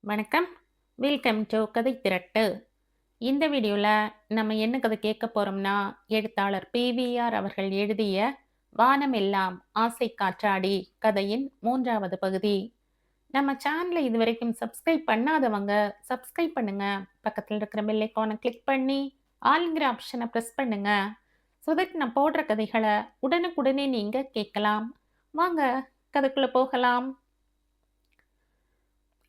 வணக்கம். Welcome to கதை திரட்டு. இந்த வீடியோவில் நம்ம என்ன கதை கேட்க போகிறோம்னா, எழுத்தாளர் பிவிஆர் அவர்கள் எழுதிய வானமெல்லாம் ஆசை காற்றாடி கதையின் 3வது பகுதி. நம்ம சேனலை இதுவரைக்கும் சப்ஸ்கிரைப் பண்ணாதவங்க சப்ஸ்கிரைப் பண்ணுங்க. பக்கத்தில் இருக்கிற பெல் ஐக்கானை கிளிக் பண்ணி ஆளுங்கிற ஆப்ஷனை ப்ரெஸ் பண்ணுங்க. ஸோ தட் நான் போடுற கதைகளை உடனுக்குடனே நீங்கள் கேட்கலாம். வாங்க கதைக்குள்ளே போகலாம்.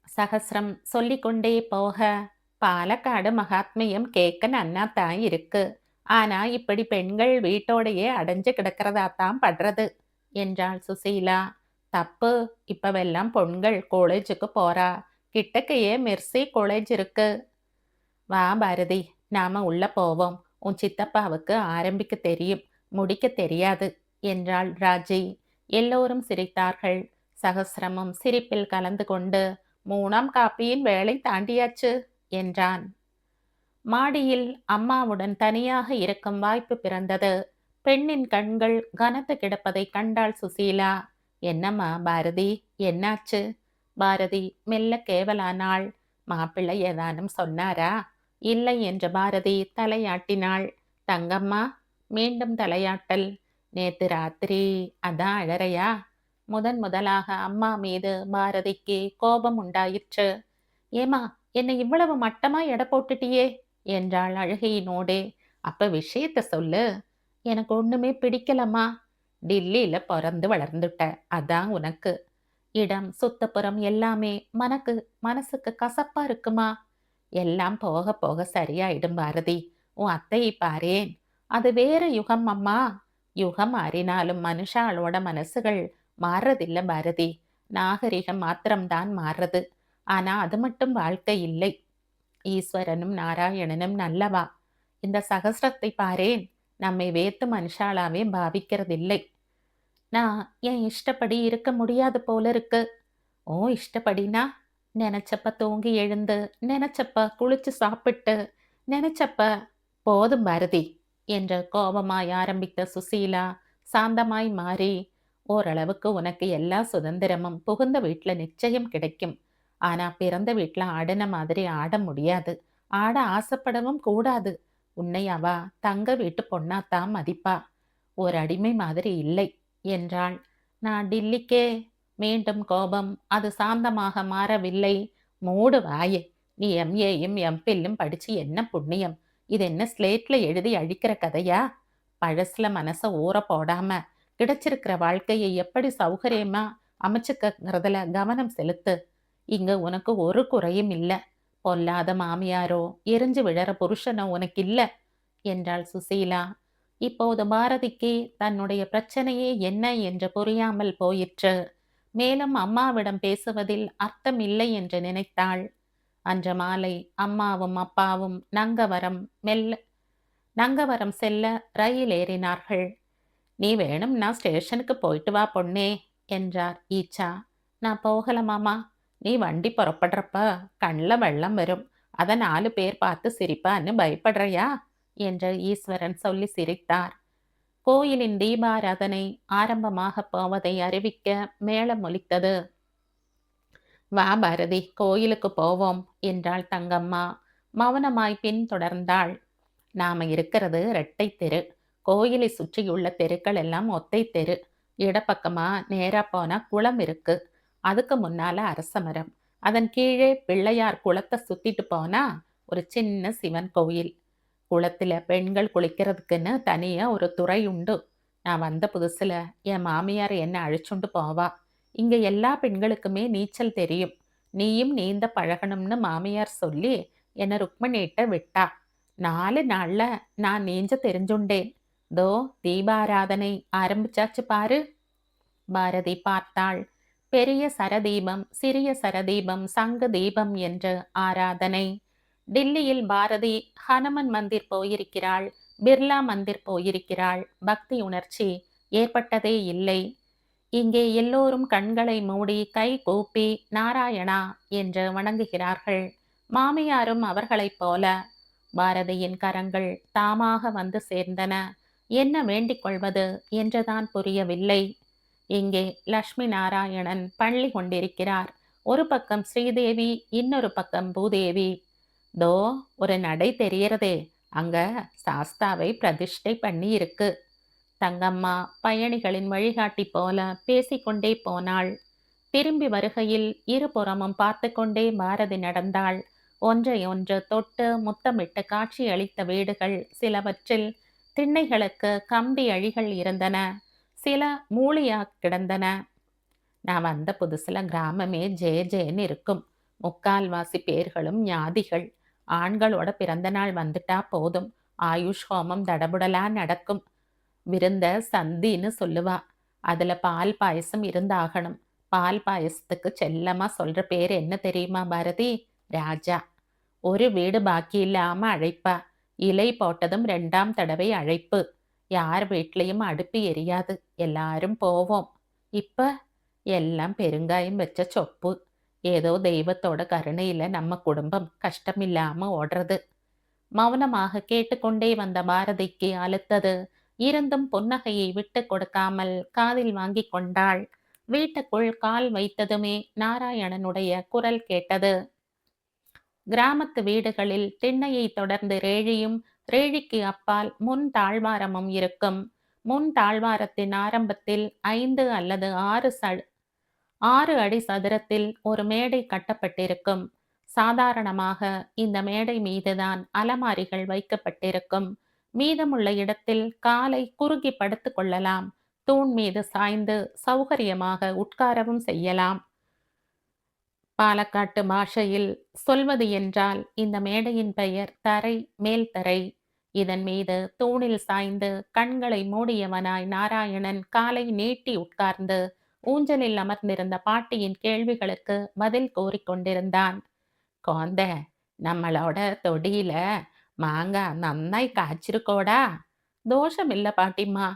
சகசிரம் சொல்லிக்கொண்டே போக, பாலக்காடு மகாத்மியம் கேட்க நன்னாத்தான் இருக்கு. ஆனா இப்படி பெண்கள் வீட்டோடையே அடைஞ்சு கிடக்கிறதாத்தான் படுறது என்றாள் சுசீலா. தப்பு. இப்பவெல்லாம் பொண்கள் காலேஜுக்கு போறா. கிட்டக்கையே மெர்சி காலேஜ் இருக்கு. வா பாரதி, நாம உள்ள போவோம். உன் சித்தப்பாவுக்கு ஆரம்பிக்க தெரியும், முடிக்க தெரியாது என்றாள் ராஜி. எல்லோரும் சிரித்தார்கள். சகசிரமும் சிரிப்பில் கலந்து கொண்டு 3ஆம் காப்பியின் வேலை தாண்டியாச்சு என்றான். மாடியில் அம்மாவுடன் தனியாக இருக்கும் வாய்ப்பு பிறந்தது. பெண்ணின் கண்கள் கனத்து கிடப்பதை கண்டாள் சுசீலா. என்னம்மா பாரதி, என்னாச்சு? பாரதி மெல்ல கேவலானாள். மாப்பிள்ளை ஏதானும் சொன்னாரா? இல்லை என்ற பாரதி தலையாட்டினாள். தங்கம்மா மீண்டும் தலையாட்டல். நேத்து ராத்திரி அதான் அழறையா? முதலாக அம்மா மீது பாரதிக்கு கோபம் உண்டாயிற்று. ஏமா, என்னை இவ்வளவு மட்டமா எடை போட்டுட்டியே என்றாள் அழுகையினோடே. அப்ப விஷயத்த சொல்லு. எனக்கு ஒண்ணுமே பிடிக்கலம்மா. டில்லியில பிறந்து வளர்ந்துட்ட, அதான் உனக்கு. இடம் சுத்தப்புறம் எல்லாமே மனசுக்கு கசப்பா இருக்குமா? எல்லாம் போக போக சரியாயிடும் பாரதி. உன் அத்தையை பாரேன். அது வேற யுகம் அம்மா. யுகம் மாறினாலும் மனுஷாளோட மனசுகள் மாறுறதில்ல பாரதி. நாகரிகம் மாத்திரம்தான் மாறுறது. ஆனா அது மட்டும் வாழ்க்கை இல்லை. ஈஸ்வரனும் நாராயணனும் நல்லவா. இந்த சகசிரத்தை பாரேன். நம்மை வேத்து மனுஷாலாவே பாவிக்கிறதில்லை. நான் என் இஷ்டப்படி இருக்க முடியாது போல இருக்கு. ஓ இஷ்டப்படினா? நினைச்சப்ப தூங்கி எழுந்து, நினைச்சப்ப குளிச்சு சாப்பிட்டு, நினைச்சப்ப போதும் பாரதி என்ற கோபமாய் ஆரம்பித்த சுசீலா சாந்தமாய் மாறி, ஓரளவுக்கு உனக்கு எல்லா சுதந்திரமும் புகுந்த வீட்டுல நிச்சயம் கிடைக்கும். ஆனா பிறந்த வீட்டுல ஆடின மாதிரி ஆட முடியாது. ஆட ஆசைப்படவும் கூடாது. உன்னை அவ தங்க வீட்டு பொண்ணாத்தான் மதிப்பா. ஒரு அடிமை மாதிரி இல்லை என்றாள். நான் டில்லிக்கே. மீண்டும் கோபம். அது சாந்தமாக மாறவில்லை. மூடு வாயே. நீ எம்ஏயும் எம்பில்லும் படிச்சு என்ன புண்ணியம்? இது என்ன ஸ்லேட்ல எழுதி அழிக்கிற கதையா? பழசுல மனச ஊற போடாம கிடைச்சிருக்கிற வாழ்க்கையை எப்படி சௌகரியமா அமைச்சுக்கிறதுல கவனம் செலுத்து. இங்க உனக்கு ஒரு குறையும் இல்ல. பொல்லாத மாமியாரோ எரிஞ்சு விழற புருஷனோ உனக்கு இல்ல என்றாள் சுசீலா. இப்போது பாரதிக்கு தன்னுடைய பிரச்சனையே என்ன என்று புரியாமல் போயிற்று. மேலும் அம்மாவிடம் பேசுவதில் அர்த்தம் இல்லை என்று நினைத்தாள். அன்று மாலை அம்மாவும் அப்பாவும் நங்கவரம் செல்ல ரயில் ஏறினார்கள். நீ வேணும்னா ஸ்டேஷனுக்கு போயிட்டு வா பொண்ணே என்றார் ஈச்சா. நான் போகல மாமா. நீ வண்டி புறப்படுறப்ப கண்ணில் வெள்ளம் வரும். அதை 4 பேர் பார்த்து சிரிப்பான்னு பயப்படுறியா என்று ஈஸ்வரன் சொல்லி சிரித்தார். கோயிலின் தீபாராதனை ஆரம்பமாக போவதை அறிவிக்க மேளம் ஒலித்தது. வா பாரதி, கோயிலுக்கு போவோம் என்றாள் தங்கம்மா. மௌனமாய் பின் தொடர்ந்தாள். நாம இருக்கிறது இரட்டை தெரு. கோயிலை சுற்றியுள்ள தெருக்கள் எல்லாம் ஒத்தை தெரு. இடப்பக்கமா நேரா போனா குளம் இருக்கு. அதுக்கு முன்னால அரசமரம். அதன் கீழே பிள்ளையார் குளத்தை சுத்திட்டு போனா ஒரு சின்ன சிவன் கோயில். குளத்துல பெண்கள் குளிக்கிறதுக்குன்னு தனியா ஒரு துறை உண்டு. நான் வந்த புதுசுல என் மாமியார் என்ன அழைச்சுண்டு போவா. இங்க எல்லா பெண்களுக்குமே நீச்சல் தெரியும். நீயும் நீந்த பழகணும்னு மாமியார் சொல்லி என்னை ருக்மணிட்ட விட்டா. 4 நாள்ல நான் நீஞ்ச தெரிஞ்சுண்டேன். தோ தீபாராதனை ஆரம்பிச்சாச்சு பாரு. பாரதி பார்த்தாள். பெரிய சரதீபம், சிறிய சரதீபம், சங்கு தீபம் என்று ஆராதனை. டில்லியில் பாரதி ஹனுமன் மந்திர் போயிருக்கிறாள், பிர்லா மந்திர் போயிருக்கிறாள். பக்தி உணர்ச்சி ஏற்பட்டதே இல்லை. இங்கே எல்லோரும் கண்களை மூடி கை கூப்பி நாராயணா என்று வணங்குகிறார்கள். மாமியாரும் அவர்களைப் போல. பாரதியின் கரங்கள் தாமாக வந்து சேர்ந்தன. என்ன வேண்டிக் கொள்வது என்றுதான் புரியவில்லை. இங்கே லட்சுமி நாராயணன் பள்ளி கொண்டிருக்கிறார். ஒரு பக்கம் ஸ்ரீதேவி, இன்னொரு பக்கம் பூதேவி. தோ ஒரு நடை தெரியறதே, அங்க சாஸ்தாவை பிரதிஷ்டை பண்ணி இருக்கு. தங்கம்மா பயணிகளின் வழிகாட்டி போல பேசிக்கொண்டே போனாள். திரும்பி வருகையில் இருபுறமும் பார்த்து கொண்டே பாரதி நடந்தாள். ஒன்றை ஒன்று தொட்டு முத்தமிட்டு காட்சியளித்த வீடுகள் சிலவற்றில் திண்ணைகளுக்கு கம்பி அழிகள் இருந்தன. சில மூளியா கிடந்தன. நான் வந்த புதுசுல கிராமமே ஜே ஜேன்னு இருக்கும். முக்கால்வாசி பேர்களும் ஞாதிகள். ஆண்களோட பிறந்த நாள் வந்துட்டா போதும், ஆயுஷ் ஹோமம் தடபுடலா நடக்கும். விருந்த சந்தின்னு சொல்லுவா. அதுல பால் பாயசம் இருந்தாகணும். பால் பாயசத்துக்கு செல்லமா சொல்ற பேர் என்ன தெரியுமா பாரதி? ராஜா. ஒரு வீடு பாக்கி இல்லாம அழைப்பா. இலை போட்டதும் 2ஆம் தடவை அழைப்பு. யார் வீட்லயும் அடுப்பு எரியாது. எல்லாரும் போவோம். இப்ப எல்லாம் பெருங்காயம் வச்ச சொப்பு. ஏதோ தெய்வத்தோட கருணையில நம்ம குடும்பம் கஷ்டமில்லாம ஓடுறது. மௌனமாக கேட்டுக்கொண்டே வந்த பாரதிக்கு அலுத்தது. இருந்தும் புன்னகையை விட்டு கொடுக்காமல் காதில் வாங்கி கொண்டாள். வீட்டுக்குள் கால் வைத்ததுமே நாராயணனுடைய குரல் கேட்டது. கிராமத்து வீடுகளில் திண்ணையை தொடர்ந்து ரேழியும், ரேழிக்கு அப்பால் முன் தாழ்வாரமும் இருக்கும். முன் தாழ்வாரத்தின் ஆரம்பத்தில் 5 அல்லது 6 அடி சதுரத்தில் ஒரு மேடை கட்டப்பட்டிருக்கும். சாதாரணமாக இந்த மேடை மீதுதான் அலமாரிகள் வைக்கப்பட்டிருக்கும். மீதமுள்ள இடத்தில் காலை குறுகி படுத்துக் கொள்ளலாம். தூண் மீது சாய்ந்து சௌகரியமாக உட்காரவும் செய்யலாம். பாலக்காட்டு பாஷையில் சொல்வது என்றால் இந்த மேடையின் பெயர் தரை மேல்தரை. இதன் மீது தூணில் சாய்ந்து கண்களை மூடியவனாய் நாராயணன் காலை நீட்டி உட்கார்ந்து ஊஞ்சலில் அமர்ந்திருந்த பாட்டியின் கேள்விகளுக்கு பதில் கூறிக்கொண்டிருந்தான். கோந்த, நம்மளோட தொடியில மாங்காய் நன்னாய் காய்ச்சிருக்கோடா? தோஷம் இல்ல பாட்டிம்மா.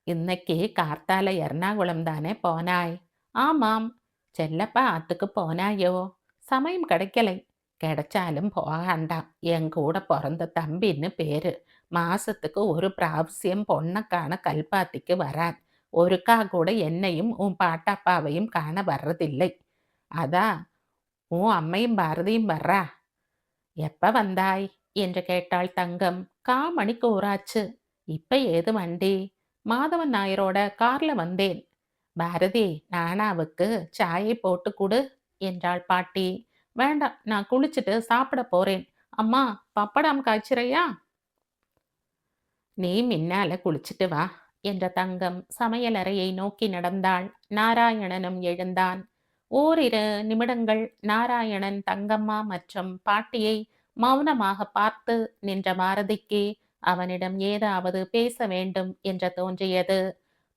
இன்னைக்கு கார்த்தால எர்ணாகுளம் தானே போனாய்? ஆமாம். செல்லப்பா ஆத்துக்கு போனாயோ? சமயம் கிடைக்கலை. கிடைச்சாலும் போகாண்டாம். என் கூட பிறந்த தம்பின்னு பேரு. மாசத்துக்கு ஒரு பிராவசியம் பொண்ணை காண கல்பாத்திக்கு வரான். ஒருக்கா கூட என்னையும் உன் பாட்டாப்பாவையும் காண வர்றதில்லை. அதா உன் அம்மையும் பாரதியும் வர்றா. எப்ப வந்தாய் என்று கேட்டாள் தங்கம். காமணிக்கு ஊராச்சு. இப்ப ஏது வண்டி? மாதவன் நாயரோட கார்ல வந்தேன். பாரதி, நானாவுக்கு சாயை போட்டு கொடு என்றாள் பாட்டி. வேண்டாம், நான் குளிச்சுட்டு சாப்பிட போறேன். அம்மா, பப்படம் காய்ச்சிறையா? நீ மின்னால குளிச்சுட்டு வா என்ற தங்கம் சமையலறையை நோக்கி நடந்தாள். நாராயணனும் எழுந்தான். ஓரிரு நிமிடங்கள் நாராயணன் தங்கம்மா மற்றும் பாட்டியை மௌனமாக பார்த்து நின்ற பாரதிக்கு அவனிடம் ஏதாவது பேச வேண்டும் என்று தோன்றியது.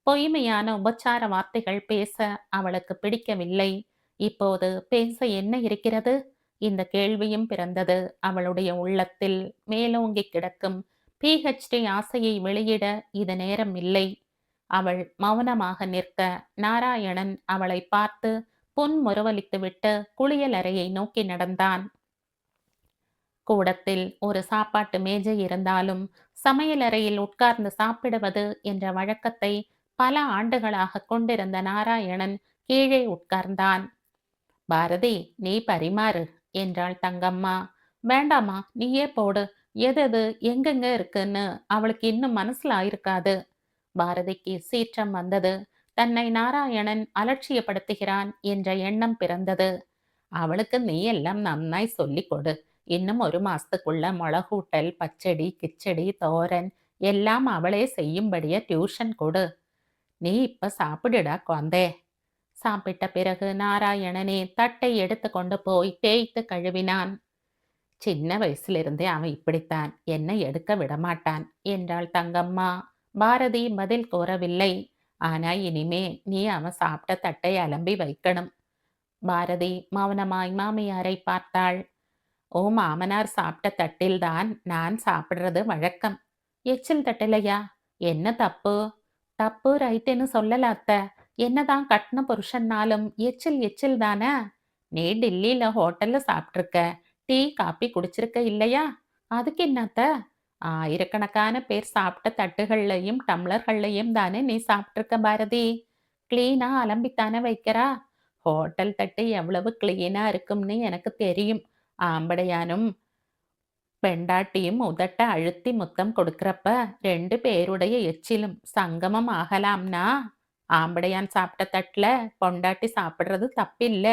பொய்மையான உபச்சார வார்த்தைகள் பேச அவளுக்கு பிடிக்கவில்லை. இப்போது பேச என்ன இருக்கிறது? இந்த கேள்வியும் பிறந்தது அவளுடைய உள்ளத்தில். மேலோங்கி கிடக்கும் PhD ஆசையை வெளியிட இது நேரம் இல்லை. அவள் மௌனமாக நிற்க நாராயணன் அவளை பார்த்து புன்முறுவலித்துவிட்டு குளியலறையை நோக்கி நடந்தான். கூடத்தில் ஒரு சாப்பாட்டு மேஜை இருந்தாலும் சமையலறையில் உட்கார்ந்து சாப்பிடுவது என்ற வழக்கத்தை பல ஆண்டுகளாக கொண்டிருந்த நாராயணன் கீழே உட்கார்ந்தான். பாரதி, நீ பரிமாறு என்றாள் தங்கம்மா. வேண்டாமா, நீயே போடு. எது எங்கெங்க இருக்குன்னு அவளுக்கு இன்னும் மனசுல ஆயிருக்காது. பாரதிக்கு சீற்றம் வந்தது. தன்னை நாராயணன் அலட்சியப்படுத்துகிறான் என்ற எண்ணம் பிறந்தது. அவளுக்கு நீ எல்லாம் நன்னாய் சொல்லிக் கொடு. இன்னும் 1 மாசத்துக்குள்ள மொளகூட்டல், பச்சடி, கிச்சடி, தோரன் எல்லாம் அவளே செய்யும்படியா டியூஷன் கொடு. நீ இப்ப சாப்பிடுடா குழந்தே. சாப்பிட்ட பிறகு நாராயணனே தட்டை எடுத்து கொண்டு போய் தேய்த்து கழுவினான். சின்ன வயசுலிருந்தே அவன் இப்படித்தான், என்னை எடுக்க விடமாட்டான் என்றாள் தங்கம்மா. பாரதி பதில் கூறவில்லை. ஆனா இனிமே நீ அவன் சாப்பிட்ட தட்டை அலம்பி வைக்கணும். பாரதி மௌனமாய் மாமியாரை பார்த்தாள். ஓ மாமனார் சாப்பிட்ட தட்டில்தான் நான் சாப்பிடுறது வழக்கம். எச்சில் தட்டிலையா? என்ன தப்பு? தப்பு ரைட்டுன்னு சொல்லல அத்த. என்னதான் கட்டின புருஷன்னாலும் எச்சில் எச்சில் தானே. நீ டில்லியில ஹோட்டல்ல சாப்பிட்ருக்க. டீ காப்பி குடிச்சிருக்க இல்லையா? அதுக்கு என்னத்த? ஆயிரக்கணக்கான பேர் சாப்பிட்ட தட்டுகள்லையும் டம்ளர்கள்லையும் தானே நீ சாப்பிட்ருக்க பாரதி. கிளீனா அலம்பித்தானே வைக்கிறா. ஹோட்டல் தட்டு எவ்வளவு கிளீனா இருக்கும்னு எனக்கு தெரியும். ஆம்படையானும் பெண்டாட்டியும் உதட்ட அழுத்தி முத்தம் கொடுக்கறப்ப 2 பேருடைய எச்சிலும் சங்கமம் ஆகலாம்னா, ஆம்படையான் சாப்பிட்ட தட்டுல பொண்டாட்டி சாப்பிடுறது தப்பில்ல.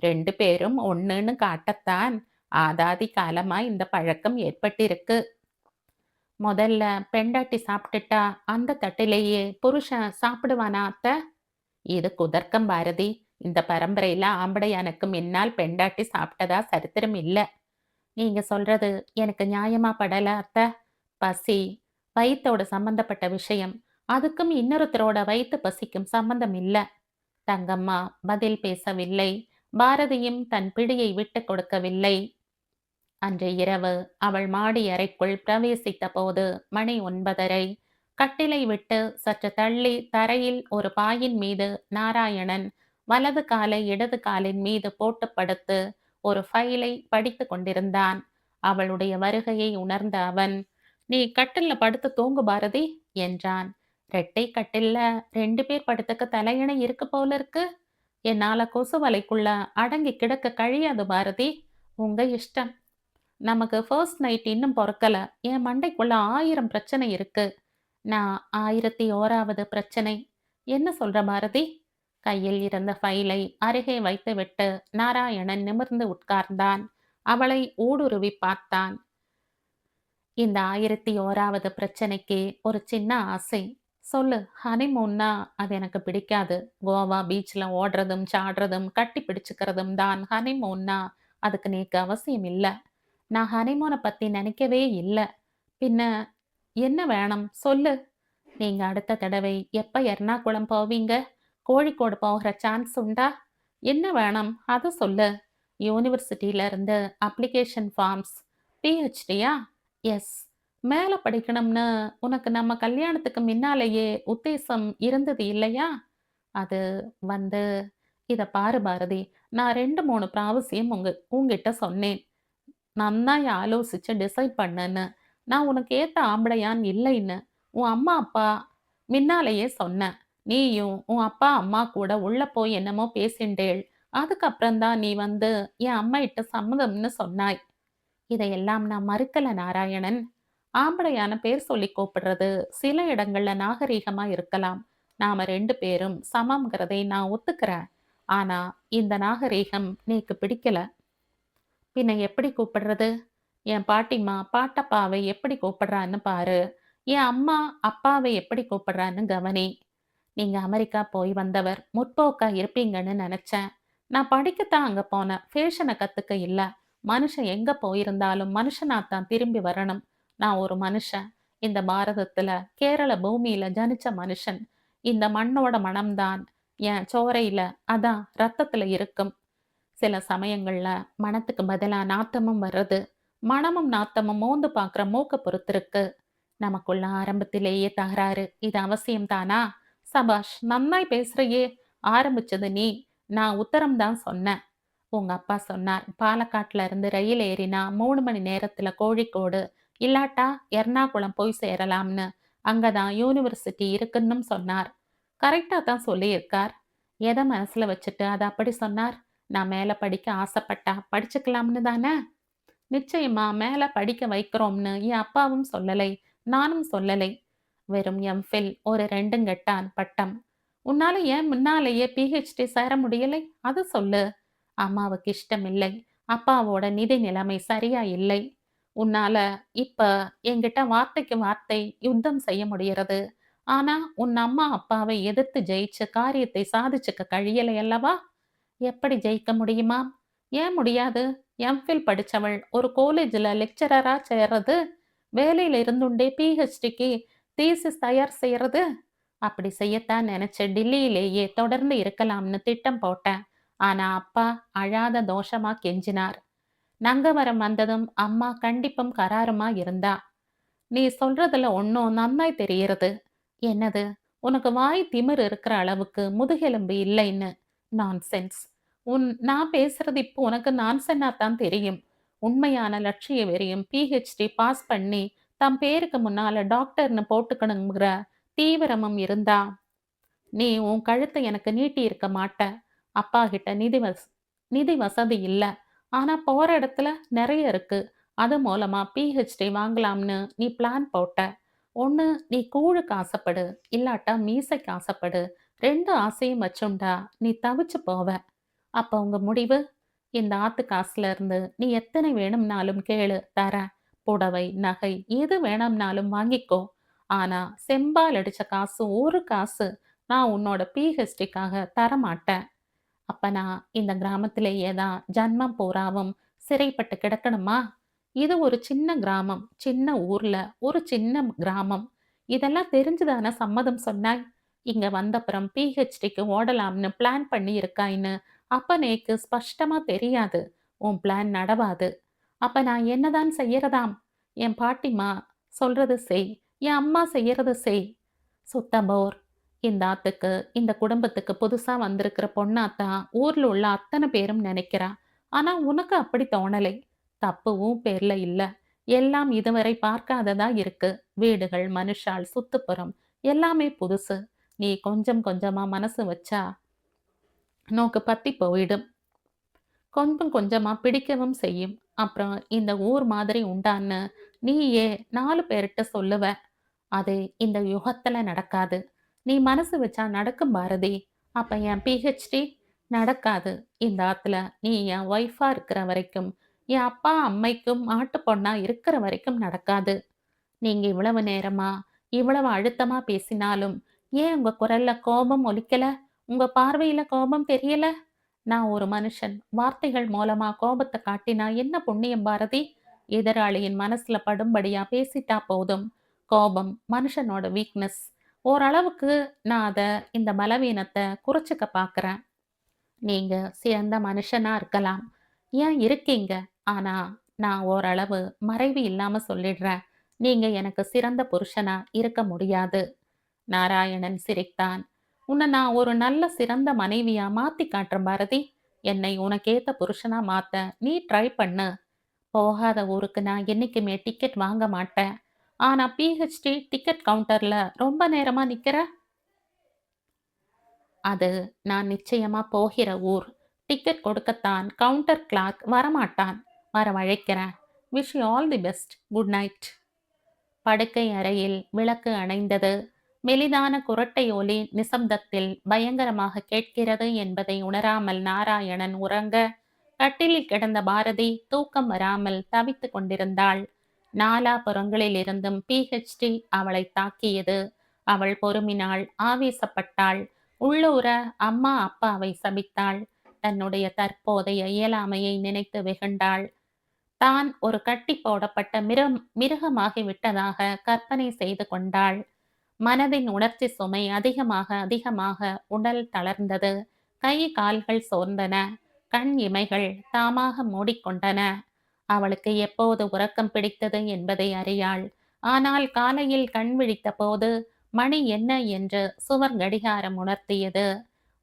2 பேரும் ஒண்ணுன்னு காட்டத்தான் ஆதாதி காலமா இந்த பழக்கம் ஏற்பட்டிருக்கு. முதல்ல பெண்டாட்டி சாப்பிட்டுட்டா அந்த தட்டிலேயே புருஷன் சாப்பிடுவானா அத்த? இது குதர்க்கம் பாரதி. இந்த பரம்பரையில ஆம்படையானுக்கு முன்னால் பெண்டாட்டி சாப்பிட்டதா சரித்திரம் இல்ல. நீங்க சொல்றது எனக்கு நியாயமா படல அத்த. பசி வயித்தோட சம்பந்தப்பட்ட விஷயம். அதுக்கும் இன்னொருத்தரோட வயித்து பசிக்கும் சம்பந்தம் இல்ல. தங்கம்மா பதில் பேசவில்லை. பாரதியும் தன் பிடியை விட்டுக் கொடுக்கவில்லை. அன்று இரவு அவள் மாடி அறைக்குள் பிரவேசித்த போது மணி 9:30. கட்டிலை விட்டு சற்று தள்ளி தரையில் ஒரு பாயின் மீது நாராயணன் வலது காலை இடது காலின் மீது போட்டு படுத்து ஒரு ஃபைலை படித்துக் கொண்டிருந்தான். அவளுடைய வருகையை உணர்ந்த அவன், "நீ கட்டில்ல படுத்து தூங்கு பாரதி" என்றான். "ரெட்டை கட்டில்ல 2 பேர் படுத்துக்க தலையணை இருக்கு போல இருக்கு. என்னால கொசு வலைக்குள்ள அடங்கி கிடக்க கழியாது பாரதி. உங்க இஷ்டம். நமக்கு ஃபர்ஸ்ட் நைட் இன்னும் பொறக்கல. என் மண்டைக்குள்ள 1000 பிரச்சனை இருக்கு. நான் 1001வது பிரச்சனை. என்ன சொல்ற பாரதி?" கையில் இருந்த ஃபைலை அருகே வைத்துவிட்டு நாராயணன் நிமிர்ந்து உட்கார்ந்தான். அவளை ஊடுருவி பார்த்தான். "இந்த 1001வது பிரச்சனைக்கு ஒரு சின்ன ஆசை. சொல்லு, ஹனிமூன்னா அது எனக்கு பிடிக்காது. கோவா பீச்ல ஓடுறதும் சாடுறதும் கட்டி பிடிச்சுக்கிறதும் தான் ஹனிமூன்னா. அதுக்கு நீக்கு அவசியம் இல்ல. நான் ஹனிமூன பத்தி நினைக்கவே இல்ல. பின்ன என்ன வேணும் சொல்லு. நீங்க அடுத்த தடவை எப்ப எர்ணாகுளம் போவீங்க? கோழிக்கோடு போகிற சான்ஸ் உண்டா? என்ன வேணும் அத சொல்லு. யூனிவர்சிட்டில இருந்து அப்ளிகேஷன் ஃபார்ம்ஸ். பிஹெச்டியா? எஸ். மேல படிக்கணும்னு உனக்கு நம்ம கல்யாணத்துக்கு முன்னாலேயே உத்தேசம் இருந்தது இல்லையா? அது வந்து இத பாரு பாரதி, நான் 2, 3 பிராவசியம் உன்கிட்ட சொன்னேன். நன்னா ஆலோசிச்சு டிசைட் பண்ணுன்னு. நான் உனக்கு ஏத்த ஆம்படையான் இல்லைன்னு. உன் அம்மா, அப்பா மின்னாலேயே சொன்னேன். நீயும் உன் அப்பா, அம்மா கூட உள்ள போய் என்னமோ பேசிண்டேள். அதுக்கப்புறம் தான் நீ வந்து என் அம்மாயிட்ட சம்மதம்னு சொன்னாய். இதையெல்லாம் நான் மறுக்கல நாராயணன். ஆம்படையான பேர் சொல்லி கூப்பிடுறது சில இடங்கள்ல நாகரீகமா இருக்கலாம். நாம 2 பேரும் சமம்ங்கிறதை நான் ஒத்துக்கிறேன். ஆனா இந்த நாகரீகம் நீக்கு பிடிக்கல. பின்ன எப்படி கூப்பிடுறது? என் பாட்டிம்மா, பாட்டப்பாவை எப்படி கூப்பிடுறான்னு பாரு. என் அம்மா, அப்பாவை எப்படி கூப்பிடுறான்னு கவனி. நீங்க அமெரிக்கா போய் வந்தவர். முற்போக்கா இருப்பீங்கன்னு நெனச்சேன். நான் படிக்கத்தான் அங்க போனேன். ஃபேஷன கத்துக்க இல்ல. மனுஷன் எங்க போயிருந்தாலும் மனுஷனாத்தான் திரும்பி வரணும். நான் ஒரு மனுஷன். இந்த பாரதத்துல, கேரள பூமியில ஜனிச்ச மனுஷன். இந்த மண்ணோட மணம்தான் என் சோரையில, அதான் ரத்தத்துல இருக்கும். சில சமயங்கள்ல மணத்துக்கு பதிலா நாத்தமும் வர்றது. மணமும் நாத்தமும் மோந்து பார்க்குற மூக்க பொறுத்திருக்கு. நமக்குள்ள ஆரம்பத்திலேயே தகராறு. இது அவசியம் தானா? சபாஷ்! நன்னாய் பேசுறியே! ஆரம்பிச்சது நீ. நான் உத்தரம் தான் சொன்னேன். உங்க அப்பா சொன்னார். பாலக்காட்ல இருந்து ரயில் ஏறினா 3 மணி நேரத்துல கோழிக்கோடு, இல்லாட்டா எர்ணாகுளம் போய் சேரலாம்னு. அங்கதான் யூனிவர்சிட்டி இருக்குன்னும் சொன்னார். கரெக்ட்டா தான் சொல்லியிருக்கார். எத மனசுல வச்சுட்டு அத அப்படி சொன்னார்? நான் மேல படிக்க ஆசைப்பட்டா படிச்சுக்கலாம்னு தானே? நிச்சயமா மேல படிக்க வைக்கிறோம்னு என் அப்பாவும் சொல்லலை. நானும் சொல்லலை. வெறும் எம்ஃபில் ஒரு 2 கெட்டான் பட்டம். உன்னால ஏன் முன்னாலேயே பிஹெச்டி சேர முடியலை? அது சொல்லு. அம்மாவுக்கு இஷ்டமில்லை. அப்பாவோட நிதி நிலைமை சரியா இல்லை. உன்னால இப்ப என்கிட்ட வார்த்தைக்கு வார்த்தை யுத்தம் செய்ய முடியறது. ஆனா உன் அம்மா அப்பாவை எதிர்த்து ஜெயிச்ச காரியத்தை சாதிச்சுக்க கழியலை அல்லவா? எப்படி ஜெயிக்க முடியுமா? ஏன் முடியாது? எம்ஃபில் படிச்சவள் ஒரு காலேஜ்ல லெக்சரரா சேர்றது, வேலையில இருந்துண்டே பிஹெச்டிக்கு தீசிஸ் தயார் செய்யறது. அப்படி செய்யத்தான் நினைச்சு டில்லியிலேயே தொடர்ந்து இருக்கலாம்னு திட்டம் போட்டேன். ஆனா அப்பா அழாத தோஷமா கெஞ்சினார். நங்கவரம் வந்ததும் அம்மா கண்டிப்பும் கராருமா இருந்தா. நீ சொல்றதுல ஒன்னும் நன்னாய் தெரியறது. என்னது? உனக்கு வாய் திமிரு இருக்கிற அளவுக்கு முதுகெலும்பு இல்லைன்னு. நான்சென்ஸ். நான் பேசுறது இப்போ உனக்கு நான்சென்னா தான் தெரியும். உண்மையான லட்சிய வெறியும் பிஹெச்டி பாஸ் பண்ணி தம் பேருக்கு முன்னால டாக்டர்னு போட்டுக்கணுங்கிற தீவிரமும் இருந்தா, நீ உன் கழுத்தை எனக்கு நீட்டி இருக்க மாட்ட. அப்பா கிட்ட நிதி வசதி இல்ல. ஆனா போற இடத்துல நெறைய இருக்கு. அது மூலமா பிஹெச்டி வாங்கலாம்னு நீ பிளான் போட்ட. ஒண்ணு நீ கூழுக்கு ஆசைப்படு, இல்லாட்டா மீசைக்கு ஆசைப்படு. 2 ஆசையும் வச்சுண்டா நீ தவிச்சு போவ. அப்ப உங்க முடிவு? இந்த ஆத்து காசுல இருந்து நீ எத்தனை வேணும்னாலும் கேளு தரேன். புடவை, நகை எது வேணும்னாலும் வாங்கிக்கோ. ஆனா செம்பால் அடிச்ச காசு ஒரு காசு நான் உன்னோட பிஹெச்டிக்காக தரமாட்டேன். அப்ப நான் இந்த கிராமத்திலேயே தான் ஜன்மம் பூராவும் சிறைப்பட்டு கிடக்கணுமா? இது ஒரு சின்ன கிராமம், சின்ன ஊர்ல ஒரு சின்ன கிராமம். இதெல்லாம் தெரிஞ்சுதானே சம்மதம் சொன்னாய்? இங்க வந்தப்புறம் பிஹெச்டிக்கு ஓடலாம்னு பிளான் பண்ணி இருக்காய்ன்னு அப்பனேக்கு ஸ்பஷ்டமா தெரியாது. உன் பிளான் நடவாது. அப்ப நான் என்னதான் செய்யறதாம்? என் பாட்டிமா சொல்றது செய். என் அம்மா செய்யறத செய். சுத்த போர். இந்த ஆத்துக்கு, இந்த குடும்பத்துக்கு புதுசா வந்திருக்கிற பொண்ணாத்தான் ஊர்ல உள்ள அத்தனை பேரும் நினைக்கிறா. ஆனா உனக்கு அப்படி தோணலை. தப்பு உன் பேர்ல இல்ல. எல்லாம் இதுவரை பார்க்காததா இருக்கு. வீடுகள், மனுஷாள், சுத்துப்புறம் எல்லாமே புதுசு. நீ கொஞ்சம் கொஞ்சமா மனசு வச்சா நோக்கு பத்தி போயிடும். கொஞ்சம் கொஞ்சமா பிடிக்கவும் செய்யும். அப்புறம் இந்த ஊர் மாதிரி உண்டான்னு நீயே 4 பேர்ட்ட சொல்லுவ. அது இந்த யுகத்துல நடக்காது. நீ மனசு வச்சா நடக்கும் பாரதி. அப்ப என் பிஹெச்டி நடக்காது. இந்த ஆத்துல நீ என் ஒய்ஃபா இருக்கிற வரைக்கும், என் அப்பா அம்மைக்கும் ஆட்டு பொண்ணா இருக்கிற வரைக்கும் நடக்காது. நீங்க இவ்வளவு நேரமா, இவ்வளவு அழுத்தமா பேசினாலும், ஏன் உங்க குரல்ல கோபம் ஒலிக்கல? உங்க பார்வையில கோபம் தெரியல? நான் ஒரு மனுஷன். வார்த்தைகள் மூலமா கோபத்த காட்டினா என்ன புண்ணியம் பாரதி? எதிராளியின் மனசுல படும்படியா பேசிட்டா போதும். கோபம் மனுஷனோட வீக்னஸ். ஓரளவுக்கு நான் இந்த பலவீனத்த குறைச்சுக்க பார்க்கிறேன். நீங்க சிறந்த மனுஷனா இருக்கலாம். ஏன் இருக்கீங்க. ஆனா நான் ஓரளவு மறைவு இல்லாம சொல்லிடுறேன். நீங்க எனக்கு சிறந்த புருஷனா இருக்க முடியாது. நாராயணன் சிரித்தான். உன்னை நான் ஒரு நல்ல சிறந்த மனைவியா மாத்தி காட்டுறேன் பாரதி. என்னை உனக்கேத்த புருஷனா மாத்த நீ ட்ரை பண்ணு. போகாத ஊருக்கு நான் என்னைக்குமே டிக்கெட் வாங்க மாட்டேன். ஆனா பிஹெச்டி டிக்கெட் கவுண்டர்ல ரொம்ப நேரமா நிக்கிற. அது நான் நிச்சயமா போகிற ஊர். டிக்கெட் கொடுக்கத்தான் கவுண்டர் கிளார்க் வரமாட்டான். வரவழைக்கிறேன். Wish you all the best. Good night. படுக்கை அறையில் விளக்கு அணைந்தது. மெலிதான குரட்டை ஒலி நிசப்தத்தில் பயங்கரமாக கேட்கிறது என்பதை உணராமல் நாராயணன் உறங்க, கட்டிலில் கிடந்த பாரதி தூக்கம் வராமல் தவித்துக் கொண்டிருந்தாள். நாலாபுறங்களிலிருந்தும் பிஹெச்டி அவளை தாக்கியது. அவள் பொறுமினாள், ஆவேசப்பட்டாள். உள்ளூர அம்மா அப்பாவை சபித்தாள். தன்னுடைய தற்போதைய இயலாமையை நினைத்து வெகுண்டாள். தான் ஒரு கட்டி போடப்பட்ட மிருகமாகி விட்டதாக கற்பனை செய்து கொண்டாள். மனதின் உணர்ச்சி சுமை அதிகமாக அதிகமாக உடல் தளர்ந்தது. கை கால்கள் சோர்ந்தன. கண் இமைகள் தாமாக மூடிக்கொண்டன. அவளுக்கு எப்போது உறக்கம் பிடித்தது என்பதை அறியாள். ஆனால் காலையில் கண் விழித்த போது மணி என்ன என்று சுவர் கடிகாரம் உணர்த்தியது.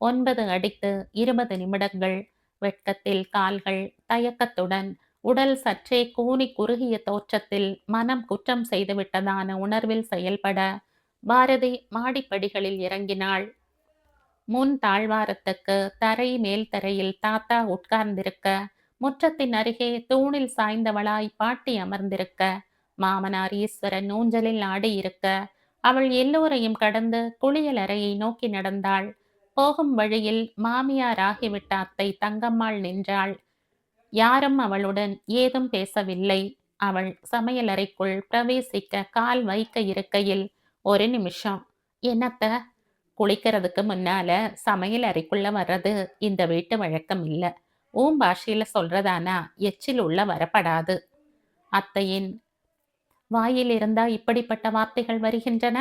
9 அடித்து 20 நிமிடங்கள். வெட்கத்தில் கால்கள், தயக்கத்துடன் உடல் சற்றே கூனி குறுகிய தோற்றத்தில் மனம் குற்றம் செய்துவிட்டதான உணர்வில் செயல்பட பாரதி மாடிப்படிகளில் இறங்கினாள். முன் தாழ்வாரத்துக்கு தரை மேல் தரையில் தாத்தா உட்கார்ந்திருக்க, முற்றத்தின் அருகே தூணில் சாய்ந்தவளாய் பாட்டி அமர்ந்திருக்க, மாமனார் ஈஸ்வரன் ஊஞ்சலில் ஆடியிருக்க, அவள் எல்லோரையும் கடந்து குளியல் அறையை நோக்கி நடந்தாள். போகும் வழியில் மாமியார் ஆகிவிட்ட அத்தை தங்கம்மாள் நின்றாள். யாரும் அவளுடன் ஏதும் பேசவில்லை. அவள் சமையலறைக்குள் பிரவேசிக்க கால் வைக்க இருக்கையில், ஒரு நிமிஷம். என்னத்த? குளிக்கிறதுக்கு முன்னால சமையல் அறைக்குள்ள வர்றது இந்த வீட்டு வழக்கம் இல்ல. உன் பாஷையில சொல்றதானா எச்சில் உள்ள வரப்படாது. அத்தையின் வாயில் இருந்தா இப்படிப்பட்ட வார்த்தைகள் வருகின்றன.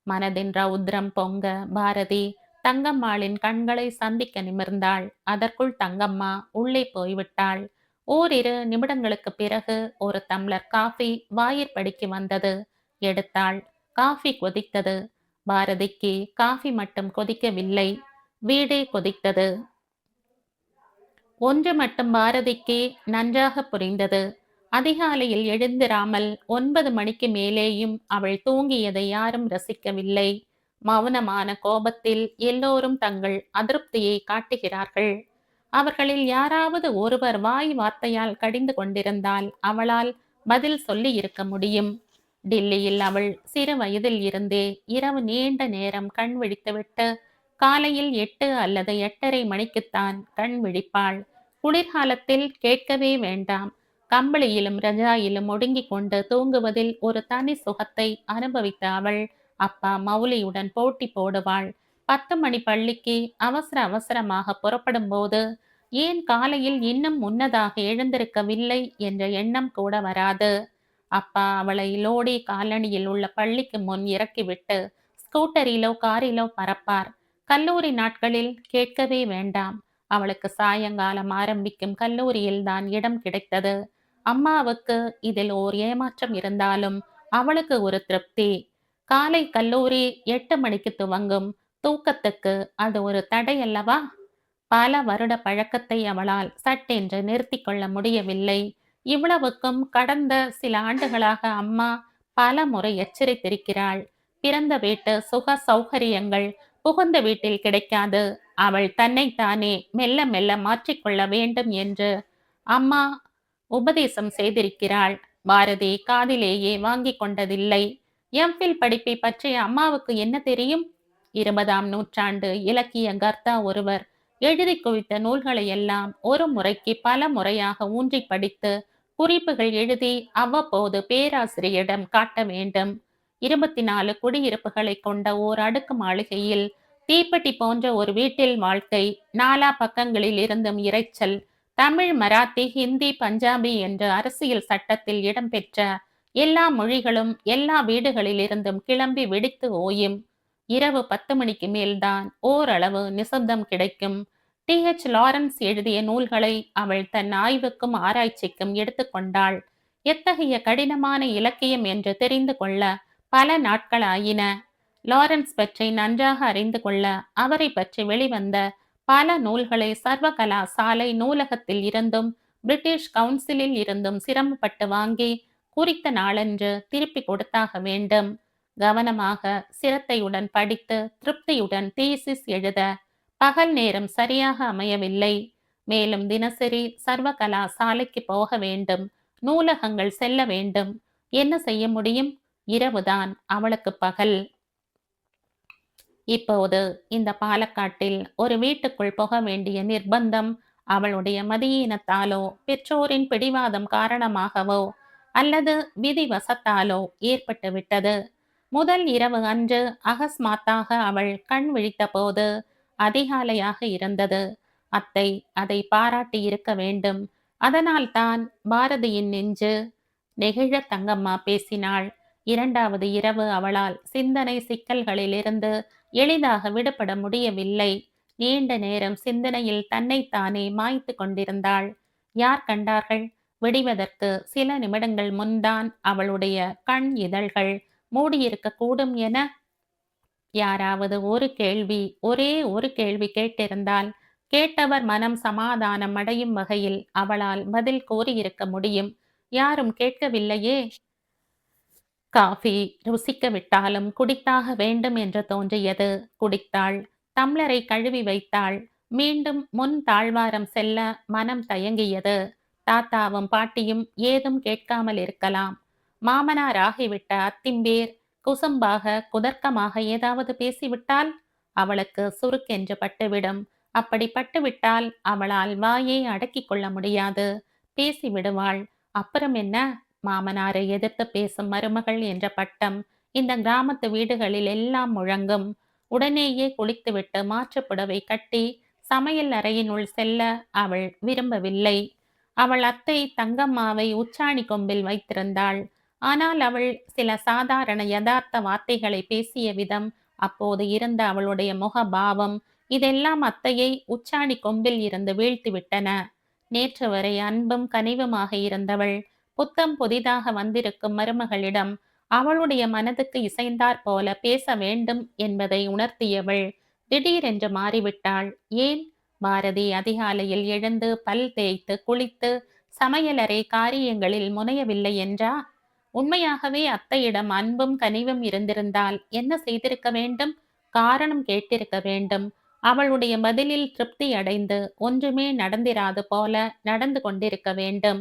மனதின் ரௌத்ரம் பொங்க பாரதி தங்கம்மாளின் கண்களை சந்திக்க நிமிர்ந்தாள். அதற்குள் தங்கம்மா உள்ளே போய்விட்டாள். ஓரிரு நிமிடங்களுக்கு பிறகு ஒரு டம்ளர் காஃபி வாயிற்படிக்கு வந்தது. எடுத்தாள். காஃபி கொதித்தது. பாரதிக்கு காஃபி மட்டும் கொதிக்கவில்லை, வீடே கொதித்தது. ஒன்று மட்டும் பாரதிக்கு நன்றாக புரிந்தது. அதிகாலையில் எழுந்திராமல் 9 மணிக்கு மேலேயும் அவள் தூங்கியதை யாரும் ரசிக்கவில்லை. மௌனமான கோபத்தில் எல்லோரும் தங்கள் அதிருப்தியை காட்டுகிறார்கள். அவர்களில் யாராவது ஒருவர் வாய் வார்த்தையால் கடிந்து கொண்டிருந்தால் அவளால் பதில் சொல்லி இருக்க முடியும். டில்லியில் அவள் சிறு வயதில் இருந்தே இரவு நீண்ட நேரம் கண் விழித்துவிட்டு காலையில் 8 அல்லது 8:30 மணிக்குத்தான் கண் விழிப்பாள். குளிர்காலத்தில் கேட்கவே வேண்டாம். கம்பளியிலும் ரஜாயிலும் ஒடுங்கிக் கொண்டு தூங்குவதில் ஒரு தனி சுகத்தை அனுபவித்த அவள் அப்பா மௌலியுடன் போட்டி போடுவாள். 10 மணி பள்ளிக்கு அவசர அவசரமாக புறப்படும் போது ஏன் காலையில் இன்னும் முன்னதாக எழுந்திருக்கவில்லை என்ற எண்ணம் கூட வராது. அப்பா அவளை லோடி காலனியில் உள்ள பள்ளிக்கு முன் இறக்கிவிட்டு ஸ்கூட்டரிலோ காரிலோ பறப்பார். கல்லூரி நாட்களில் கேட்கவே வேண்டாம். அவளுக்கு சாயங்காலம் ஆரம்பிக்கும் கல்லூரியில்தான் இடம் கிடைத்தது. அம்மாவுக்கு இதில் ஓர் ஏமாற்றம் இருந்தாலும் அவளுக்கு ஒரு திருப்தி. காலை கல்லூரி 8 மணிக்கு துவங்கும். தூக்கத்துக்கு அது ஒரு தடை அல்லவா? பல வருட பழக்கத்தை அவளால் சட்டென்று நிறுத்தி கொள்ள முடியவில்லை. இவ்வளவுக்கும் கடந்த சில ஆண்டுகளாக அம்மா பல முறை எச்சரித்திருக்கிறாள். பிறந்த வீட்டு சுக சௌகரியங்கள் புகுந்த வீட்டில் கிடைக்காது. அவள் தன்னைத்தானே மெல்ல மெல்ல மாற்றிக்கொள்ள வேண்டும் என்று அம்மா உபதேசம் செய்திருக்கிறாள். பாரதி காதிலேயே வாங்கிக் கொண்டதில்லை. எம்ஃபில் படிப்பை பற்றி அம்மாவுக்கு என்ன தெரியும்? 20ஆம் நூற்றாண்டு இலக்கிய கர்த்தா ஒருவர் எழுதி குவித்த நூல்களை எல்லாம் ஒரு முறைக்கு பல முறையாக ஊன்றி படித்து குறிப்புகள் எழுதி அவ்வப்போது பேராசிரியரிடம் காட்ட வேண்டும். 24 குடியிருப்புகளை கொண்ட ஓர் அடுக்கு மாளிகையில் தீப்பெட்டி போன்ற ஒரு வீட்டில் வாழ்க்கை. நாலா பக்கங்களில் இருந்தும் இரைச்சல். தமிழ், மராத்தி, ஹிந்தி, பஞ்சாபி என்று அரசியல் சட்டத்தில் இடம்பெற்ற எல்லா மொழிகளும் எல்லா வீடுகளில் இருந்தும் கிளம்பி வெடித்து ஓயும். இரவு 10 மணிக்கு மேல்தான் ஓரளவு நிசப்தம் கிடைக்கும். டி.எச். லாரன்ஸ் எழுதிய நூல்களை அவள் தன் ஆய்வுக்கும் ஆராய்ச்சிக்கும் எடுத்துக்கொண்டாள். எத்தகைய கடினமான இலக்கியம் என்று தெரிந்து கொள்ள பல நாட்கள் ஆயின. லாரன்ஸ் பற்றி நன்றாக அறிந்து கொள்ள அவரை பற்றி வெளிவந்த பல நூல்களை சர்வகலாசாலை நூலகத்தில் இருந்தும் பிரிட்டிஷ் கவுன்சிலில் இருந்தும் சிரமப்பட்டு வாங்கி குறித்த நாளன்று திருப்பி கொடுத்தாக வேண்டும். கவனமாக சிரத்தையுடன் படித்து திருப்தியுடன் தீசிஸ் எழுத பகல் நேரம் சரியாக அமையவில்லை. மேலும் தினசரி சர்வகலாசாலைக்கு போக வேண்டும். நூலகங்கள் செல்ல வேண்டும். என்ன செய்ய முடியும்? இரவுதான் அவளுக்கு பகல். இப்போது இந்த பாலக்காட்டில் ஒரு வீட்டுக்குள் போக வேண்டிய நிர்பந்தம் அவளுடைய மதியீனத்தாலோ பெற்றோரின் பிடிவாதம் காரணமாகவோ அல்லது விதிவசத்தாலோ ஏற்பட்டு விட்டது. முதல் இரவு அன்று அகஸ்மாத்தாக அவள் கண் விழித்த போது அதிகாலையாக இருந்தது. அத்தை அதை பாராட்டி இருக்க வேண்டும். அதனால் தான் பாரதியின் நெஞ்சு நெகிழ தங்கம்மா பேசினாள். 2வது இரவு அவளால் சிந்தனை சிக்கல்களிலிருந்து எளிதாக விடுபட முடியவில்லை. நீண்ட நேரம் சிந்தனையில் தன்னைத்தானே மாய்த்து கொண்டிருந்தாள். யார் கண்டார்கள்? விடிவதற்கு சில நிமிடங்கள் முன்தான் அவளுடைய கண் இதழ்கள் மூடியிருக்க கூடும் என யாராவது ஒரே ஒரு கேள்வி கேட்டிருந்தால் கேட்டவர் மனம் சமாதானம் அடையும் வகையில் அவளால் பதில் கூறியிருக்க முடியும். யாரும் கேட்கவில்லையே. காஃபி ருசிக்க விட்டாலும் குடித்தாக வேண்டும் என்று தோன்றியது. குடித்தாள். டம்ளரை கழுவி வைத்தாள். மீண்டும் முன் தாழ்வாரம் செல்ல மனம் தயங்கியது. தாத்தாவும் பாட்டியும் ஏதும் கேட்காமல் இருக்கலாம். மாமனார் ஆகிவிட்ட அத்திம்பேர் குசும்பாக குதர்க்கமாக ஏதாவது பேசிவிட்டால் அவளுக்கு சுருக்கென்று பட்டுவிடும். அப்படி பட்டுவிட்டால் அவளால் வாயை அடக்கிக் கொள்ள முடியாது. பேசிவிடுவாள். அப்புறம் என்ன? மாமனாரை எதிர்த்து பேசும் மருமகள் என்ற பட்டம் இந்த கிராமத்து வீடுகளில் எல்லாம் முழங்கும். உடனேயே குளித்துவிட்டு மாற்றுப்புடவை கட்டி சமையல் அறையினுள் செல்ல அவள் விரும்பவில்லை. அவள் அத்தை தங்கம்மாவை உச்சாணி கொம்பில் வைத்திருந்தாள். ஆனால் அவள் சில சாதாரண யதார்த்த வார்த்தைகளை பேசிய விதம், அப்போது இருந்த அவளுடைய முகபாவம் இதெல்லாம் அத்தையை உச்சாணி கொம்பில் இருந்து வீழ்த்திவிட்டன. நேற்று வரை அன்பும் கனிவுமாக இருந்தவள் புத்தம் புதிதாக வந்திருக்கும் மருமகளிடம் அவளுடைய மனதுக்கு இசைந்தாற் போல பேச வேண்டும் என்பதை உணர்த்தியவள் திடீரென்று மாறிவிட்டாள். ஏன்? பாரதி அதிகாலையில் எழுந்து பல் தேய்த்து குளித்து சமையலறை காரியங்களில் முனையவில்லை என்றா? உண்மையாகவே அத்தையிடம் அன்பும் கனிவும் இருந்திருந்தால் என்ன செய்திருக்க வேண்டும்? காரணம் கேட்டிருக்க வேண்டும். அவளுடைய பதிலில் திருப்தி அடைந்து ஒன்றுமே நடந்திராது போல நடந்து கொண்டிருக்க வேண்டும்.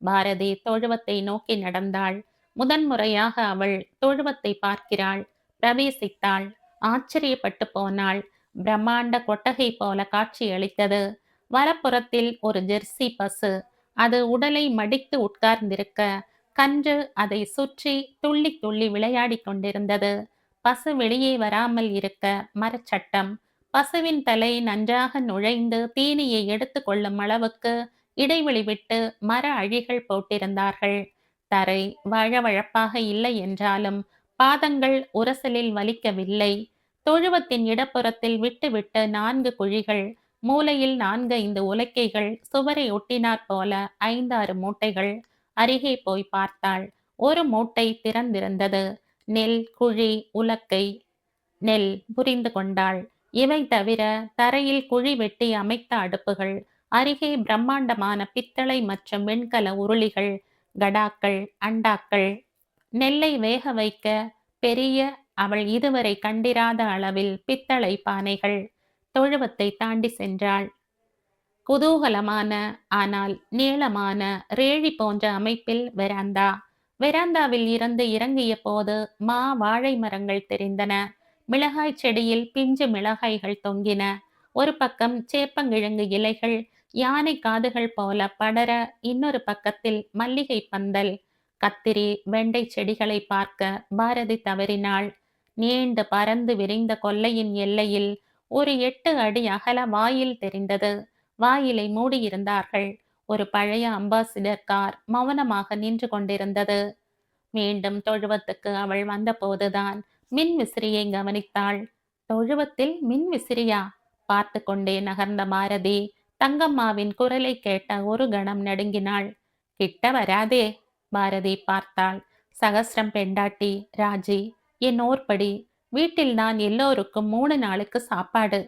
பாரதி தொழுவத்தை நோக்கி நடந்தாள். முதன்முறையாக அவள் தொழுவத்தை பார்க்கிறாள். பிரவேசித்தாள். ஆச்சரியப்பட்டு போனாள். பிரம்மாண்ட கொட்டகை போல காட்சியளித்தது. வலப்புறத்தில் ஒரு ஜெர்சி பசு. அது உடலை மடித்து உட்கார்ந்திருக்க, கன்று அதை சுற்றி துள்ளி துள்ளி விளையாடிக் கொண்டிருந்தது. பசு வெளியே வராமல் இருக்க மரச்சட்டம். பசுவின் தலை நன்றாக நுழைந்து தீனியை எடுத்து கொள்ளும் அளவுக்கு இடைவெளி விட்டு மர அழிகள் போட்டிருந்தார்கள். தரை வழவழப்பாக இல்லை என்றாலும் பாதங்கள் உரசலில் வலிக்கவில்லை. தொழுவத்தின் இடப்புறத்தில் விட்டுவிட்டு 4 குழிகள், மூலையில் 4, 5 உலக்கைகள், சுவரை ஒட்டினாற் போல 5, 6 மூட்டைகள். அருகே போய் பார்த்தாள். ஒரு மூட்டை திறந்திருந்தது. நெல், குழி, உலக்கை. நெல். புரிந்து கொண்டாள். இவை தவிர தரையில் குழி வெட்டி அமைத்த அடுப்புகள், அருகே பிரம்மாண்டமான பித்தளை மற்றும் வெண்கல உருளிகள், கடாக்கள், அண்டாக்கள். நெல்லை வேக வைக்க பெரிய, அவள் இதுவரை கண்டிராத அளவில் பித்தளை பானைகள். தொழுவத்தை தாண்டி சென்றாள். குதூகலமான ஆனால் நீளமான ரேழி போன்ற அமைப்பில் வெராந்தா. வெராந்தாவில் இருந்து இறங்கிய போது வாழை மரங்கள் தெரிந்தன. மிளகாய் செடியில் பிஞ்சு மிளகாய்கள் தொங்கின. ஒரு பக்கம் சேப்பங்கிழங்கு இலைகள் யானை காதுகள் போல படர, இன்னொரு பக்கத்தில் மல்லிகை பந்தல். கத்திரி, வெண்டை செடிகளை பார்க்க பாரதி தவறினாள். நீண்டு பறந்து விரிந்த கொல்லையின் எல்லையில் ஒரு 8 அடி அகல வாயில் தெரிந்தது. வாயிலை மூடியிருந்தார்கள். ஒரு பழைய அம்பாசிடர் கார் மௌனமாக நின்று கொண்டிருந்தது. மீண்டும் தொழுவத்துக்கு அவள் வந்தபோதுதான் மின் விசிறியை கவனித்தாள். தொழுவத்தில் மின் விசிறியா? பார்த்து கொண்டே நகர்ந்த பாரதி தங்கம்மாவின் குரலை கேட்ட ஒரு கணம் நடுங்கினாள். கிட்ட வராதே. பாரதி பார்த்தாள். சகஸ்ரம் பெண்டாட்டி ராஜி, என் ஓர்படி. வீட்டில் நான் எல்லோருக்கும் 3 நாளுக்கு சாப்பாடு.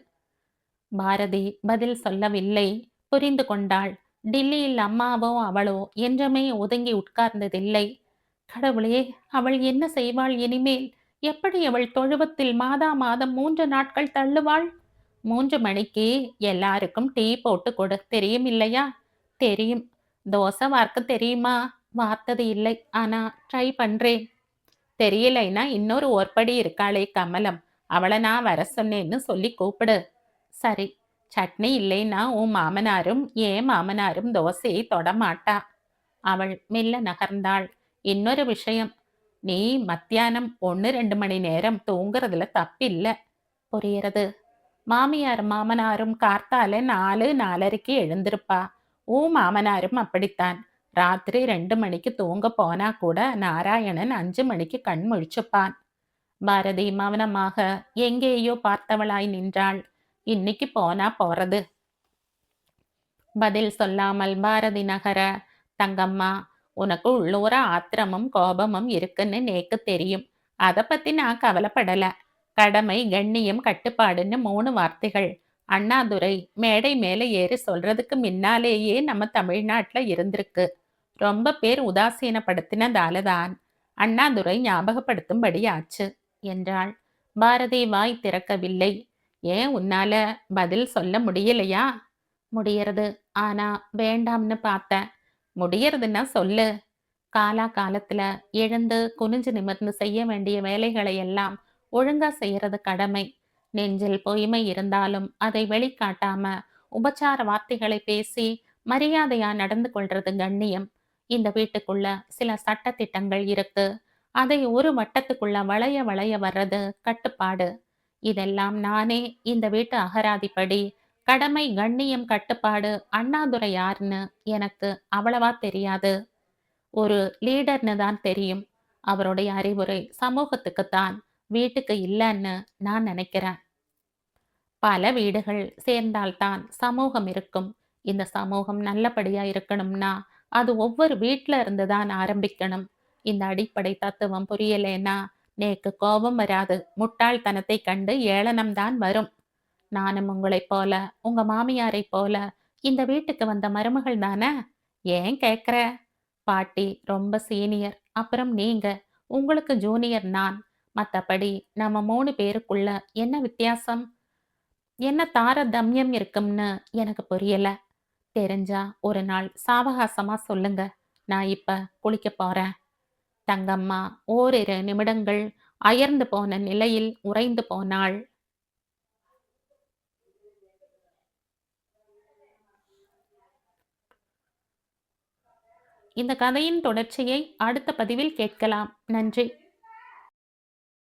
பாரதி பதில் சொல்லவில்லை. புரிந்து கொண்டாள். டில்லியில் அம்மாவோ அவளோ என்றுமே ஒதுங்கி உட்கார்ந்ததில்லை. கடவுளே, அவள் என்ன செய்வாள் இனிமேல்? எப்படி அவள் தொழுவத்தில் மாதா மாதம் 3 நாட்கள் தள்ளுவாள்? 3 மணிக்கு எல்லாருக்கும் டீ போட்டு கொடு, தெரியும் இல்லையா? தெரியும். தோசை வார்க்க தெரியுமா? வார்த்தது இல்லை, ஆனா ட்ரை பண்றேன். தெரியலைன்னா இன்னொரு ஒற்படி இருக்காளே கமலம், அவளை நான் வர சொன்னேன்னு சொல்லி கூப்பிடு. சரி. சட்னி இல்லைன்னா உன் மாமனாரும் என் மாமனாரும் தோசையை தொடமாட்டா. அவள் மெல்ல நகர்ந்தாள். இன்னொரு விஷயம், நீ மத்தியானம் 1-2 மணி நேரம் தூங்குறதுல தப்பில்ல. புரியுறது. மாமியார் மாமனாரும் கார்த்தால 4-4:30க்கு எழுந்திருப்பா. மாமனாரும் அப்படித்தான். ராத்திரி 2 மணிக்கு தூங்க போனா கூட நாராயணன் 5 மணிக்கு கண் முழிச்சுப்பான். பாரதி மௌனமாக எங்கேயோ பார்த்தவளாய் நின்றாள். இன்னைக்கு போனா போறது. பதில் சொல்லாமல் பாரதி நகர, தங்கம்மா, உனக்கு உள்ளூர ஆத்திரமும் கோபமும் இருக்குன்னு நேக்கு தெரியும். அதை பத்தி நான் கவலைப்படல. கடமை, கண்ணியம், கட்டுப்பாடுன்னு 3 வார்த்தைகள் அண்ணாதுரை மேடை மேலே ஏறி சொல்றதுக்கு முன்னாலேயே நம்ம தமிழ்நாட்டுல இருந்திருக்கு. ரொம்ப பேர் உதாசீனப்படுத்தினதால தான் அண்ணாதுரை ஞாபகப்படுத்தும்படி ஆச்சு என்றாள். பாரதி வாய் திறக்கவில்லை. ஏன், உன்னால பதில் சொல்ல முடியலையா? முடியறது. ஆனா வேண்டாம்னு பார்த்தேன். முடியறதுன்னா சொல்லு. காலா காலத்துல எழுந்து குனிஞ்சு நிமிர்ந்து செய்ய வேண்டிய வேலைகளை எல்லாம் ஒழுங்கா செய்யறது கடமை. நெஞ்சில் பொய்மை இருந்தாலும் அதை வெளிக்காட்டாம உபச்சார வார்த்தைகளை பேசி மரியாதையா நடந்து கொள்றது கண்ணியம். இந்த வீட்டுக்குள்ள சில சட்ட திட்டங்கள் இருக்கு. அதை ஒரு வட்டத்துக்குள்ள வளைய வளைய வர்றது கட்டுப்பாடு. இதெல்லாம் நானே இந்த வீட்டு அகராதிப்படி கடமை, கண்ணியம், கட்டுப்பாடு. அண்ணாதுரை யாருன்னு எனக்கு அவ்வளவா தெரியாது. ஒரு லீடர்னு தான் தெரியும். அவருடைய அறிவுரை சமூகத்துக்குத்தான், வீட்டுக்கு இல்லைன்னு நான் நினைக்கிறேன். பல வீடுகள் சேர்ந்தால்தான் சமூகம் இருக்கும். இந்த சமூகம் நல்லபடியா இருக்கணும்னா அது ஒவ்வொரு வீட்ல இருந்து தான் ஆரம்பிக்கணும். இந்த அடிப்படை தத்துவம் புரியலேன்னா நேக்கு கோபம் வராது, முட்டாள்தனத்தை கண்டு ஏளனம் தான் வரும். நானும் உங்களைப் போல, உங்க மாமியாரைப் போல இந்த வீட்டுக்கு வந்த மருமகள் தானே. ஏன் கேக்குற? பாட்டி ரொம்ப சீனியர், அப்புறம் நீங்க, உங்களுக்கு ஜூனியர் நான். மத்தபடி நம்ம 3 பேருக்குள்ள என்ன வித்தியாசம்? என்ன தாரதமியம் இருக்கும்னு எனக்கு புரியல. தெரிஞ்சா ஒரு நாள் சாவகாசமா சொல்லுங்க. நான் இப்ப குளிக்கப் போறேன். தங்கம்மா ஓரிரு நிமிடங்கள் அயர்ந்து போன நிலையில் உறைந்து போனாள். இந்த கதையின் தொடர்ச்சியை அடுத்த பதிவில் கேட்கலாம். நன்றி.